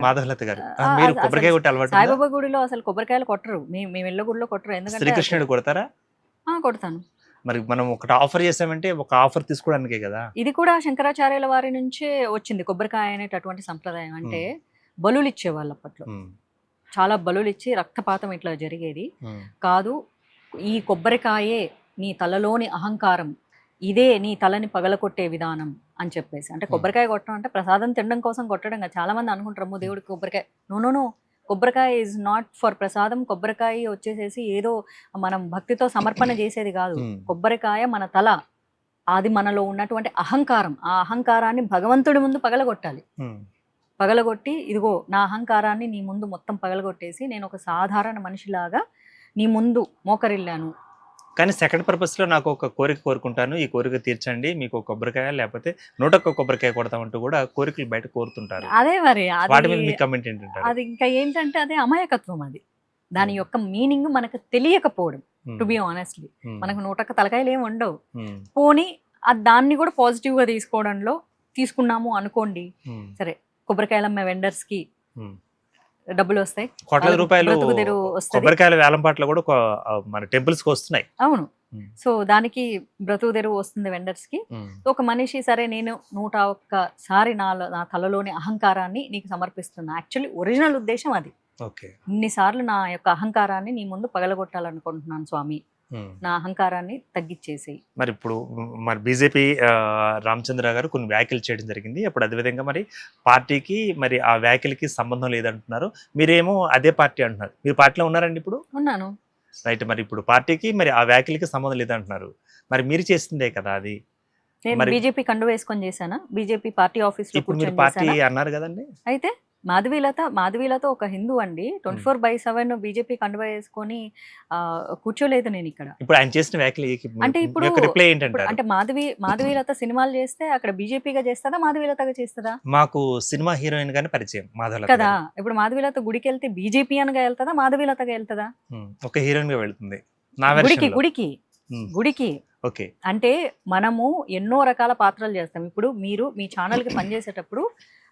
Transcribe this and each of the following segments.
మాధవలత గారు ఆ, మీరు అసలు కొబ్బరికాయ కొట్టే అలవాటు ఉందా? సాయిబాబా గుడిలో అసలు కొబ్బరికాయలు కొట్టరు, మేము వెళ్ళే గుడిలో కొట్టరు. ఎందుకంటే శ్రీకృష్ణుడు కొడతారా? కొడతాను. మరి మనం ఒకటి ఆఫర్ చేసామంటే ఒక ఆఫర్ తీసుకోవడానికే కదా. ఇది కూడా శంకరాచార్యుల వారి నుంచే వచ్చింది కొబ్బరికాయ అనేటటువంటి సంప్రదాయం. అంటే బలులు ఇచ్చేవాళ్ళు అప్పట్లో, చాలా బలులు ఇచ్చి రక్తపాతం ఇట్లా జరిగేది కాదు. ఈ కొబ్బరికాయే నీ తలలోని అహంకారం, ఇదే నీ తలని పగలకొట్టే విధానం అని చెప్పేసి. అంటే కొబ్బరికాయ కొట్టడం అంటే ప్రసాదం తినడం కోసం కొట్టడం కదా. చాలా మంది అనుకుంటారు అమ్మో దేవుడికి కొబ్బరికాయ. నో, కొబ్బరికాయ ఈజ్ నాట్ ఫర్ ప్రసాదం. కొబ్బరికాయ వచ్చేసేసి ఏదో మనం భక్తితో సమర్పణ చేసేది కాదు. కొబ్బరికాయ మన తల, అది మనలో ఉన్నటువంటి అహంకారం. ఆ అహంకారాన్ని భగవంతుడి ముందు పగలగొట్టాలి. పగలగొట్టి ఇదిగో నా అహంకారాన్ని నీ ముందు మొత్తం పగలగొట్టేసి నేను ఒక సాధారణ మనిషిలాగా నీ ముందు మోకరిల్లాను. కానీ సెకండ్ పర్పస్ లో నాకు ఒక కోరిక కోరుకుంటాను, ఈ కోరిక తీర్చండి, మీకు ఒక కొబ్బరికాయ లేకపోతే 101 కొబ్బరికాయ కొడతామంటూ కూడా కోరికలు బయట కోరుతుంటారు. అదే మరి వాటి మీద మీ కమెంట్ ఏంటంటారు? అది ఇంకా ఏంటంటే అదే అమాయకత్వం. అది దాని యొక్క మీనింగ్ మనకు తెలియకపోవడం. టు బి ఆనెస్ట్లీ మనకు 101 తలకాయలు ఏమి ఉండవు. పోనీ దాన్ని కూడా పాజిటివ్ గా తీసుకోవడంలో తీసుకున్నాము అనుకోండి, సరే కొబ్బరికాయలు అమ్మే వెండర్స్ కి డబ్బులు వస్తాయి, కోట్ల రూపాయలు కొబ్బరికాయల వేలంపాట్లు కూడా మన టెంపుల్స్ కి వస్తున్నాయి. అవును. సో దానికి బ్రతుకు తెరువు వస్తుంది వెండర్స్ కి. ఒక మనిషి సరే నేను 101 నా తలలోని అహంకారాన్ని నీకు సమర్పిస్తున్నా. యాక్చువల్లీ ఒరిజినల్ ఉద్దేశం అది. ఇన్నిసార్లు నా యొక్క అహంకారాన్ని నీ ముందు పగలగొట్టాలనుకుంటున్నాను స్వామి, నా అహంకారాన్ని తగ్గించేసేయి. మరి ఇప్పుడు మరి బీజేపీ రామచంద్ర గారు కొన్ని వ్యాఖ్యలు చేయడం జరిగింది. అప్పుడు అదేవిధంగా మరి పార్టీకి మరి ఆ వ్యాఖ్యలకి సంబంధం లేదంటున్నారు, మీరేమో అదే పార్టీ అంటున్నారు. మీరు పార్టీలో ఉన్నారండి? ఇప్పుడు ఉన్నాను. రైట్. మరి ఇప్పుడు పార్టీకి మరి ఆ వ్యాఖ్యలకి సంబంధం లేదంటున్నారు, మరి మీరు చేసిందే కదా అది. నేను బీజేపీ కండు వేసుకొని చేశానా? బీజేపీ పార్టీ ఆఫీస్ లో ఇప్పుడు మీరు పార్టీ అన్నారు కదండి. అయితే మాధవీలత ఒక హిందూ అండి. 24/7 బీజేపీ కండువా వేసుకొని కూర్చోలేదు నేను ఇక్కడ. ఇప్పుడు ఆయన చేసిన వ్యాఖ్యలు అంటే ఇప్పుడు రిప్లై ఏంటంటే, అంటే మాధవీలత సినిమాలు చేస్తే అక్కడ బీజేపీగా చేస్తుందా మాధవీలతగా చేస్తుందా? మాకు సినిమా హీరోయిన్ గానే పరిచయం మాధవీలత కదా. ఇప్పుడు మాధవీలత గుడికి వెళ్తే బీజేపీ అనగా వెళ్తుందా మాధవీలతగా వెళ్తుందా? ఒక హీరోయిన్ గా వెళ్తుంది గుడికి. ఓకే. అంటే మనము ఎన్నో రకాల పాత్రలు చేస్తాం. ఇప్పుడు మీరు మీ ఛానల్ కి పనిచేసేటప్పుడు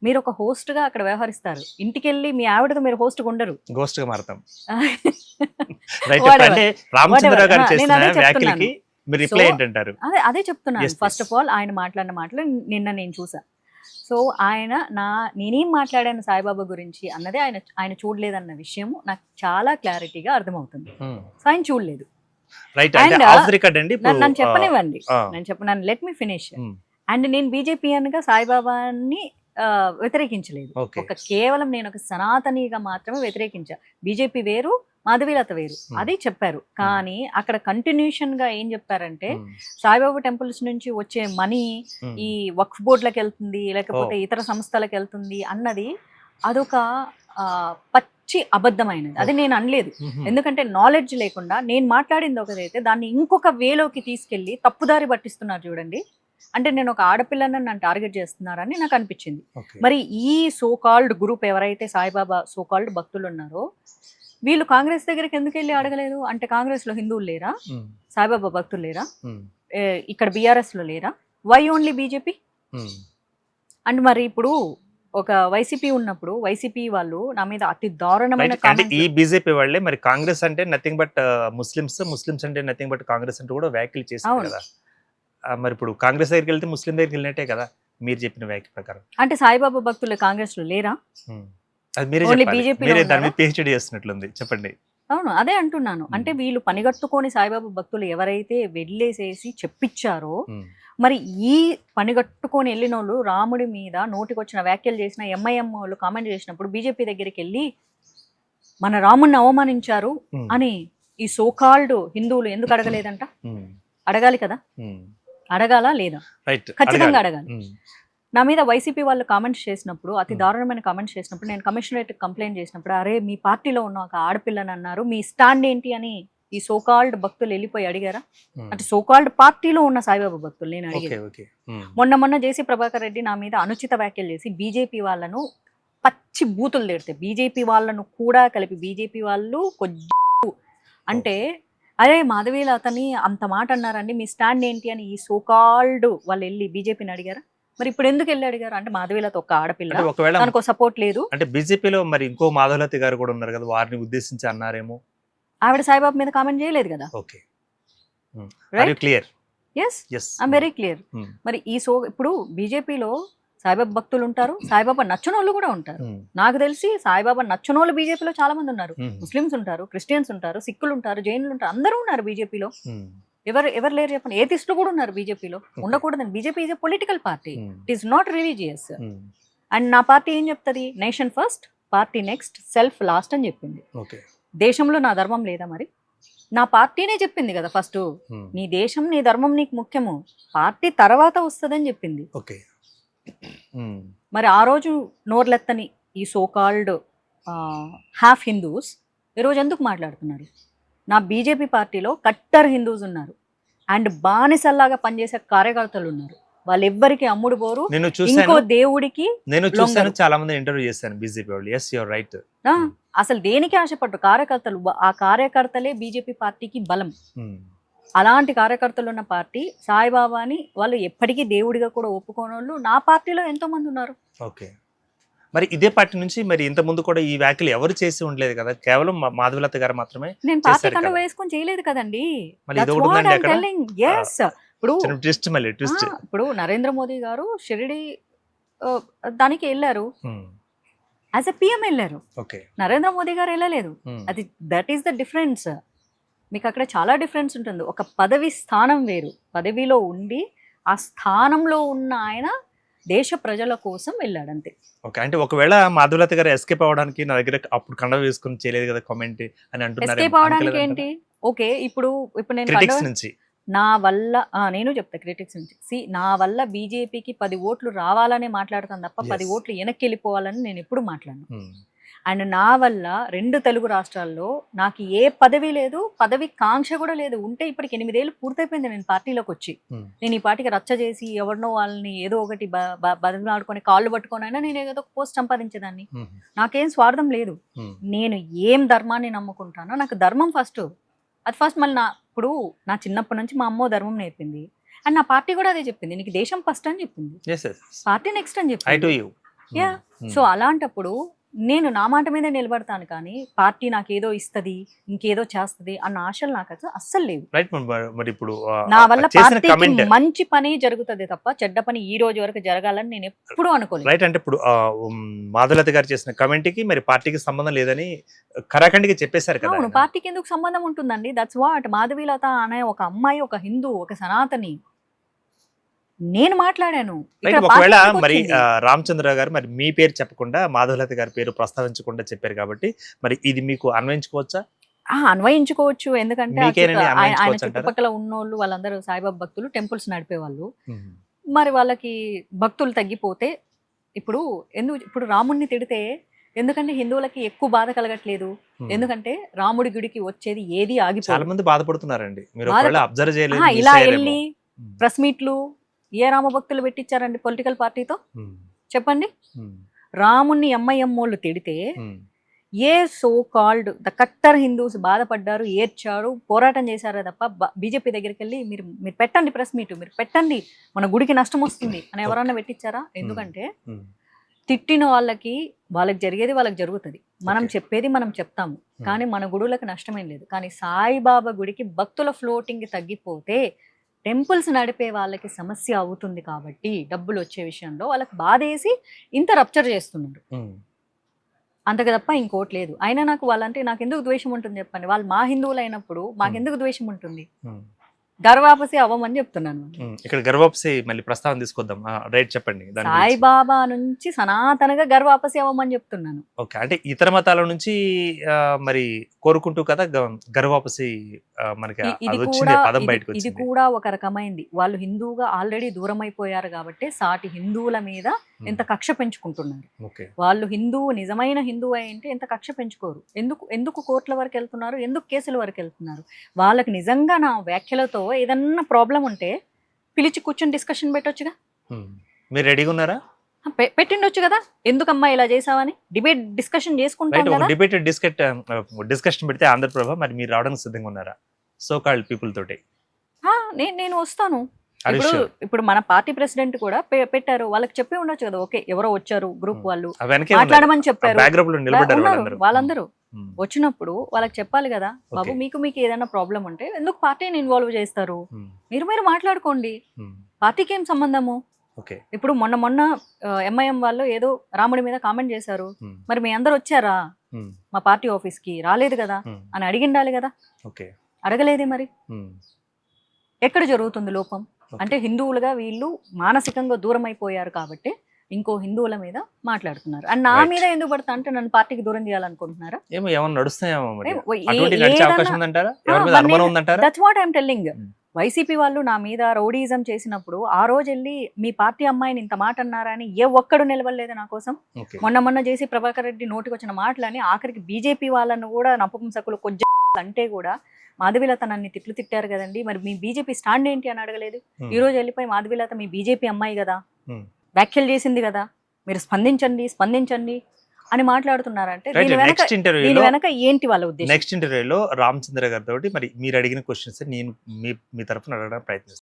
మీరు ఒక హోస్ట్ గా అక్కడ వ్యవహరిస్తారు. ఇంటికి వెళ్ళి మీ ఆవిడతో మీరు హోస్ట్ గా ఉండరు, గోస్ట్ గా మారతాం. అదే చెప్తున్నాను. ఫస్ట్ ఆఫ్ ఆల్ ఆయన మాట్లాడిన మాటలు నిన్న నేను చూసా. సో నేనేం మాట్లాడాను సాయిబాబా గురించి అన్నది ఆయన చూడలేదన్న విషయం నాకు చాలా క్లారిటీగా అర్థమవుతుంది. సో ఆయన చూడలేదు. నన్ను చెప్పనివ్వండి, లెట్ మీ ఫినిష్. అండ్ నేను బీజేపీ అనగా సాయిబాబాని వ్యతిరేకించలేదు. ఒక కేవలం నేను ఒక సనాతనిగా మాత్రమే వ్యతిరేకించా. బీజేపీ వేరు, మాధవీలత వేరు, అది చెప్పారు. కానీ అక్కడ కంటిన్యూషన్ గా ఏం చెప్పారంటే సాయిబాబా టెంపుల్స్ నుంచి వచ్చే మనీ ఈ వక్ఫ్ బోర్డులకు వెళ్తుంది, లేకపోతే ఇతర సంస్థలకు వెళ్తుంది అన్నది అదొక పచ్చి అబద్ధమైనది. అది నేను అనలేదు. ఎందుకంటే నాలెడ్జ్ లేకుండా నేను మాట్లాడింది ఒకదైతే దాన్ని ఇంకొక వేలోకి తీసుకెళ్లి తప్పుదారి పట్టిస్తున్నారు చూడండి. అంటే నేను ఒక ఆడపిల్లని నన్ను టార్గెట్ చేస్తున్నారని నాకు అనిపించింది. మరి ఈ సోకాల్డ్ గ్రూప్ ఎవరైతే సాయిబాబా సోకాల్డ్ భక్తులు ఉన్నారో వీళ్ళు కాంగ్రెస్ దగ్గరికి ఎందుకు వెళ్ళి అడగలేదు? అంటే కాంగ్రెస్ లో హిందువులు లేరా, సాయిబాబా భక్తులు లేరా, ఇక్కడ బీఆర్ఎస్ లో లేరా? Why only BJP? అండ్ మరి ఇప్పుడు ఒక వైసీపీ ఉన్నప్పుడు వైసీపీ వాళ్ళు నా మీద అతి దారుణమైన ఈ బీజేపీ వాళ్ళే మరి కాంగ్రెస్ అంటే నథింగ్ బట్ ముస్లిమ్స్ అంటే నథింగ్ బట్ కాంగ్రెస్ అంటే కూడా వ్యాఖ్యలు చేశారు కదా. మరి ఇప్పుడు కాంగ్రెస్ దగ్గరికి వెళ్తే ముస్లిం దగ్గరికి వెళ్ళినట్టే కదా మీరు చెప్పిన వ్యాఖ్య ప్రకారం. అంటే సాయిబాబా భక్తులు కాంగ్రెస్ లో లేరా? పిహెచ్డి చేస్తున్నట్లుంది, చెప్పండి. అవును, అదే అంటున్నాను. అంటే వీళ్ళు పనిగట్టుకొని సాయిబాబా భక్తులు ఎవరైతే వెళ్ళేసేసి చెప్పించారో మరి ఈ పనిగట్టుకొని వెళ్ళిన వాళ్ళు రాముడి మీద నోటికొచ్చిన వ్యాఖ్యలు చేసిన ఎంఐఎం వాళ్ళు కామెంట్ చేసినప్పుడు బీజేపీ దగ్గరికి వెళ్ళి మన రాముడిని అవమానించారు అని ఈ సోకాల్డ్ హిందువులు ఎందుకు అడగలేదంట? అడగాలి కదా. అడగాలా లేదా? ఖచ్చితంగా అడగాలి. నా మీద వైసీపీ వాళ్ళు కామెంట్స్ చేసినప్పుడు, అతి దారుణమైన కామెంట్స్ చేసినప్పుడు, నేను కమిషనరేట్ కంప్లైంట్ చేసినప్పుడు, అరే మీ పార్టీలో ఉన్న ఒక ఆడపిల్లని అన్నారు, మీ స్టాండ్ ఏంటి అని ఈ సోకాల్డ్ భక్తులు వెళ్ళిపోయి అడిగారా? అంటే సోకాల్డ్ పార్టీలో ఉన్న సాయిబాబా భక్తులు నేను అడిగాను. మొన్న జేసీ ప్రభాకర్ రెడ్డి నా మీద అనుచిత వ్యాఖ్యలు చేసి బీజేపీ వాళ్ళను పచ్చి బూతులు తిడితే, బీజేపీ వాళ్ళను కూడా కలిపి బీజేపీ వాళ్ళు అంటే అరే మాధవీలతని అంత మాట అన్నారండి, మీ స్టాండ్ ఏంటి అని ఈ సోకాల్డ్ వాళ్ళు వెళ్ళి బీజేపీని అడిగారా? మరి ఇప్పుడు ఎందుకు వెళ్ళి అడిగారు అంటే మాధవీలత ఒక ఆడపిల్ల, అంటే ఒకవేళ తనకు సపోర్ట్ లేదు. అంటే బీజేపీలో మరి ఇంకో మాధవలతి గారు కూడా ఉన్నారు కదా, వారిని ఉద్దేశించి అన్నారేమో. ఆవిడ సాయిబాబా మీద కామెంట్ చేయలేదు కదా. Okay, are you clear? Yes, I'm very clear. మరి ఇప్పుడు బీజేపీలో సాయిబాబా భక్తులు ఉంటారు, సాయిబాబా నచ్చనోళ్ళు కూడా ఉంటారు. నాకు తెలిసి సాయిబాబా నచ్చనోళ్ళు బీజేపీలో చాలా మంది ఉన్నారు. ముస్లిమ్స్ ఉంటారు, క్రిస్టియన్స్ ఉంటారు, సిక్కులు ఉంటారు, జైనులు ఉంటారు, అందరూ ఉన్నారు బీజేపీలో. ఎవరు లేరు చెప్పండి? ఏతిస్టులు కూడా ఉన్నారు బీజేపీలో. ఉండకూడదని. BJP is a political party, it is not religious. And నా పార్టీ ఏం చెప్తుంది? Nation first, party next, self last అని చెప్పింది. దేశంలో నా ధర్మం లేదా? మరి నా పార్టీనే చెప్పింది కదా ఫస్ట్, నీ దేశం నీ ధర్మం నీకు ముఖ్యము, పార్టీ తర్వాత వస్తుందని చెప్పింది. మరి ఆ రోజు నోర్లెత్తని ఈ సోకాల్డ్ హాఫ్ హిందూస్ ఈరోజు ఎందుకు మాట్లాడుతున్నారు? నా బీజేపీ పార్టీలో కట్టర్ హిందూస్ ఉన్నారు అండ్ బానిసల్లాగా పనిచేసే కార్యకర్తలు ఉన్నారు. వాళ్ళు ఎవ్వరికి అమ్ముడు పోరు, ఇంకో దేవుడికి. నేను చూసాను, చాలా మంది ఇంటర్వ్యూ చేశాను బీజేపీ వాళ్ళు. yes you are right. అసలు దేనికి ఆశపడ్డారు కార్యకర్తలు? ఆ కార్యకర్తలే బీజేపీ పార్టీకి బలం. అలాంటి కార్యకర్తలు ఉన్న పార్టీ సాయిబాబాని వాళ్ళు ఎప్పటికీ దేవుడిగా కూడా ఒప్పుకోనోళ్ళు నా పార్టీలో ఎంతో మంది ఉన్నారు. ఓకే, మరి ఇదే పార్టీ నుంచి మరి ఇంత ముందు కూడా ఈ వ్యాఖ్యలు ఎవరు చేసి ఉండలేదు కదా, కేవలం మాధవలత గారు మాత్రమే. నేను పార్టీ కన్నా వేసుకొని చేయలేదు కదండి. ఇప్పుడు నరేంద్ర మోదీ గారు షిరిడి దానికి వెళ్ళారు, యాజ్ ఎ పిఎం వెళ్ళారు. నరేంద్ర మోదీ గారు వెళ్ళలేదు. అది దట్ ఈస్ ద డిఫరెన్స్. మీకు అక్కడ చాలా డిఫరెన్స్ ఉంటుంది. ఒక పదవి స్థానం వేరు, పదవిలో ఉండి ఆ స్థానంలో ఉన్న ఆయన దేశ ప్రజల కోసం వెళ్ళాడు అంతే. ఓకే, అంటే ఒకవేళ మాధవలత గారు ఎస్కేప్ అవడానికి నా దగ్గర అప్పుడు కండ వేసుకుని చేయలేదు కదా కామెంట్ అని అంటున్నారు. ఎస్కేప్ అవడానికి ఏంటి? ఓకే, ఇప్పుడు నేను క్రిటిక్స్ నుంచి నా వల్ల నేను చెప్తా క్రిటిక్స్ నుంచి నా వల్ల బీజేపీకి 10 ఓట్లు రావాలని మాట్లాడతాను తప్ప 10 ఓట్లు వెనక్కి వెళ్ళిపోవాలని నేను ఎప్పుడు మాట్లాడను. అండ్ నా వల్ల 2 తెలుగు రాష్ట్రాల్లో నాకు ఏ పదవి లేదు, పదవి కాంక్ష కూడా లేదు. ఉంటే ఇప్పటికి 8 ఏళ్ళు పూర్తయిపోయింది నేను పార్టీలోకి వచ్చి. నేను ఈ పార్టీకి రచ్చ చేసి ఎవరినో వాళ్ళని ఏదో ఒకటి బదిలాడుకొని కాళ్ళు పట్టుకొని నేను ఏదో ఒక పోస్ట్ సంపాదించేదాన్ని. నాకేం స్వార్థం లేదు. నేను ఏం ధర్మాన్ని నమ్ముకుంటానో నాకు ధర్మం ఫస్ట్, అది ఫస్ట్. మళ్ళీ ఇప్పుడు నా చిన్నప్పటి నుంచి మా అమ్మో ధర్మం నేర్పింది అండ్ నా పార్టీ కూడా అదే చెప్పింది, నీకు దేశం ఫస్ట్ అని చెప్పింది, పార్టీ నెక్స్ట్ అని చెప్పింది. సో అలాంటప్పుడు నేను నా మాట మీద నిలబడతాను, కానీ పార్టీ నాకేదో ఇస్తుంది, ఇంకేదో చేస్తుంది అన్న ఆశలు నాకు అస్సలు లేవు. నా వల్ల పార్టీకి మంచి పని జరుగుతుంది తప్ప చెడ్డ పని ఈ రోజు వరకు జరగాలని నేను ఎప్పుడు అనుకోలేదు. రైట్, అంటే ఇప్పుడు మాధవలత గారు చేసిన కమెంట్ కి మరి పార్టీకి సంబంధం లేదని కరాఖండిగా చెప్పేశారు కదా. అవును, పార్టీకి ఎందుకు సంబంధం ఉంటుందండి? That's what. మాధవీలత అనే ఒక అమ్మాయి, ఒక హిందూ, ఒక సనాతని. నేను మాట్లాడాను. ఒకవేళ మరి రామచంద్ర గారు మరి మీ పేరు చెప్పకుండా మాధవలత గారి పేరు ప్రస్తావించకుండా చెప్పారు కాబట్టి మరి ఇది మీకు అన్వయించుకోవచ్చా? అన్వయించుకోవచ్చు. ఎందుకంటే ఆయన చుట్టుపక్కల ఉన్నోళ్ళు వాళ్ళందరూ సాయిబాబా భక్తులు, టెంపుల్స్ నడిపేవాళ్ళు. మరి వాళ్ళకి భక్తులు తగ్గిపోతే ఇప్పుడు రాముడిని తిడితే ఎందుకంటే హిందువులకి ఎక్కువ బాధ కలగట్లేదు, ఎందుకంటే రాముడి గుడికి వచ్చేది ఏది ఆగిపోయి చాలా మంది బాధపడుతున్నారండి. ఇలా వెళ్ళి ప్రెస్ మీట్లు ఏ రామ భక్తులు పెట్టించారండి పొలిటికల్ పార్టీతో? చెప్పండి. రాముణ్ణి ఎంఐఎంఓళ్ళు తిడితే ఏ సో కాల్డ్ ద కట్టర్ హిందూస్ బాధపడ్డారు, ఏడ్చారు, పోరాటం చేశారే తప్ప బీజేపీ దగ్గరికి వెళ్ళి మీరు పెట్టండి ప్రెస్ మీట్, మీరు పెట్టండి, మన గుడికి నష్టం వస్తుంది అని ఎవరన్నా పెట్టించారా? ఎందుకంటే తిట్టిన వాళ్ళకి జరిగేది వాళ్ళకి జరుగుతుంది, మనం చెప్పేది మనం చెప్తాము, కానీ మన గుడులకు నష్టమేం లేదు. కానీ సాయిబాబా గుడికి భక్తుల ఫ్లోటింగ్ తగ్గిపోతే టెంపుల్స్ నడిపే వాళ్ళకి సమస్య అవుతుంది. కాబట్టి డబ్బులు వచ్చే విషయంలో వాళ్ళకి బాధేసి ఇంత రప్చర్ చేస్తున్నారు, అంతకు తప్ప ఇంకోటి లేదు. అయినా నాకు వాళ్ళంటే నాకు ఎందుకు ద్వేషం ఉంటుంది చెప్పండి? వాళ్ళు మా హిందువులు అయినప్పుడు మాకెందుకు ద్వేషం ఉంటుంది? గర్వాపసి అవ్వమని చెప్తున్నాను. ఇక్కడ గర్వాపసి మళ్ళీ ప్రస్తావన తీసుకొద్దాం. రైట్, చెప్పండి. సాయిబాబా నుంచి సనాతనగా గర్వాపసి అవ్వమని చెప్తున్నాను. ఓకే, అంటే ఇతర మతాల నుంచి మరి కోరుకుంటూ కదా గర్వాపసి మనకి ఇది కూడా ఒక రకమైంది. వాళ్ళు హిందువుగా ఆల్రెడీ దూరం అయిపోయారు కాబట్టి సాటి హిందువుల మీద ఎంత కక్ష పెంచుకుంటున్నారు. వాళ్ళు హిందువు నిజమైన హిందువు అంటే ఎంత కక్ష పెంచుకోరు. ఎందుకు కోర్టుల వరకు వెళ్తున్నారు, ఎందుకు కేసుల వరకు వెళ్తున్నారు? వాళ్ళకి నిజంగా నా వ్యాఖ్యలతో ఏదన్నా ప్రాబ్లం ఉంటే పిలిచి కూర్చొని డిస్కషన్ పెట్టొచ్చుగా. మీరు రెడీగా ఉన్నారా? పెట్టిండొచ్చు కదా, ఎందుకమ్మా ఇలా చేసావని డిబేట్ డిస్కషన్ చేసుకుంటాం కదా. డిస్కషన్ పెడితే ఆంధ్రప్రభ మరి మీరు రావడానికి సిద్ధంగా ఉన్నారా సో కాల్డ్ పీపుల్ తోటి? నేను వస్తాను. హరీష్ ఇప్పుడు ఇప్పుడు మన పార్టీ ప్రెసిడెంట్ కూడా పెట్టారు, వాళ్ళకి చెప్పి ఉండొచ్చు కదా, ఓకే ఎవరో వచ్చారు గ్రూప్ వాళ్ళు మాట్లాడమని చెప్పారు, బ్యాక్గ్రౌండ్ లో నిలబడ్డారు ఉన్నారు వాళ్ళందరూ. వాళ్ళందరూ ఉమ్. వచ్చినప్పుడు వాళ్ళకి చెప్పాలి కదా, బాబు Okay. మీకు ఏదైనా ప్రాబ్లం ఉంటే ఎందుకు పార్టీని ఇన్వాల్వ్ చేస్తారు, ఉమ్. మీరు మాట్లాడుకోండి, ఉమ్. పార్టీకి ఏం సంబంధము. ఓకే. ఇప్పుడు మొన్న ఎంఐఎం వాళ్ళు ఏదో రాముడి మీద కామెంట్ చేశారు, ఉమ్. మరి మీ అందరు వచ్చారా ఉమ్. మా పార్టీ ఆఫీస్ కి, రాలేదు కదా ఉమ్. అని అడిగిండాలి కదా, ఓకే. అడగలేదే. మరి ఉమ్. ఎక్కడ జరుగుతుంది లోపం? ఓకే. అంటే హిందువులుగా వీళ్ళు మానసికంగా దూరం అయిపోయారు కాబట్టి ఇంకో హిందువుల మీద మాట్లాడుతున్నారు. అండ్ నా Right. మీద ఎందుకు పడతా అంటే నన్ను పార్టీకి దూరం చేయాలనుకుంటున్నారా? ఏమో ఏమన్నా నడుస్తాయేమో మరి. ఏ- అటువంటి నడిచే ఏదన్నా- అవకాశం ఉందంటారా? ఎవరి మీద మరి అనుమానం నేను- ఉందంటారా? That's what I'm telling. Hmm. YCP వాళ్ళు నా మీద రౌడీజం చేసినప్పుడు ఆ రోజు వెళ్ళి మీ పార్టీ అమ్మాయిని ఇంత మాట అన్నారా అని ఏ ఒక్కడు నిలవలేదు నా కోసం. ఓకే. మొన్న చేసి ప్రభాకర్ రెడ్డి నోటికి వచ్చిన మాటలని ఆఖరికి బీజేపీ వాళ్ళను కూడా నపుంసకులు కొంచెం అంటే కూడా మాధవీలత నన్ను తిట్లు తిట్టారు కదండి, మరి మీ బీజేపీ స్టాండ్ ఏంటి అని అడగలేదు. Hmm. ఈ రోజు వెళ్ళిపోయి మాధవీలత మీ బీజేపీ అమ్మాయి కదా, Hmm. వ్యాఖ్యలు చేసింది కదా, మీరు స్పందించండి అని మాట్లాడుతున్నారంటే రైట్. దీని నెక్స్ట్ దీని ఇంటర్వ్యూలో వెనక ఏంటి వాళ్ళ ఉద్దేశం? నెక్స్ట్ ఇంటర్వ్యూలో రామచంద్ర గారితో మరి మీరు అడిగిన క్వశ్చన్స్ నేను మీ తరఫున అడగడానికి ప్రయత్నిస్తాను.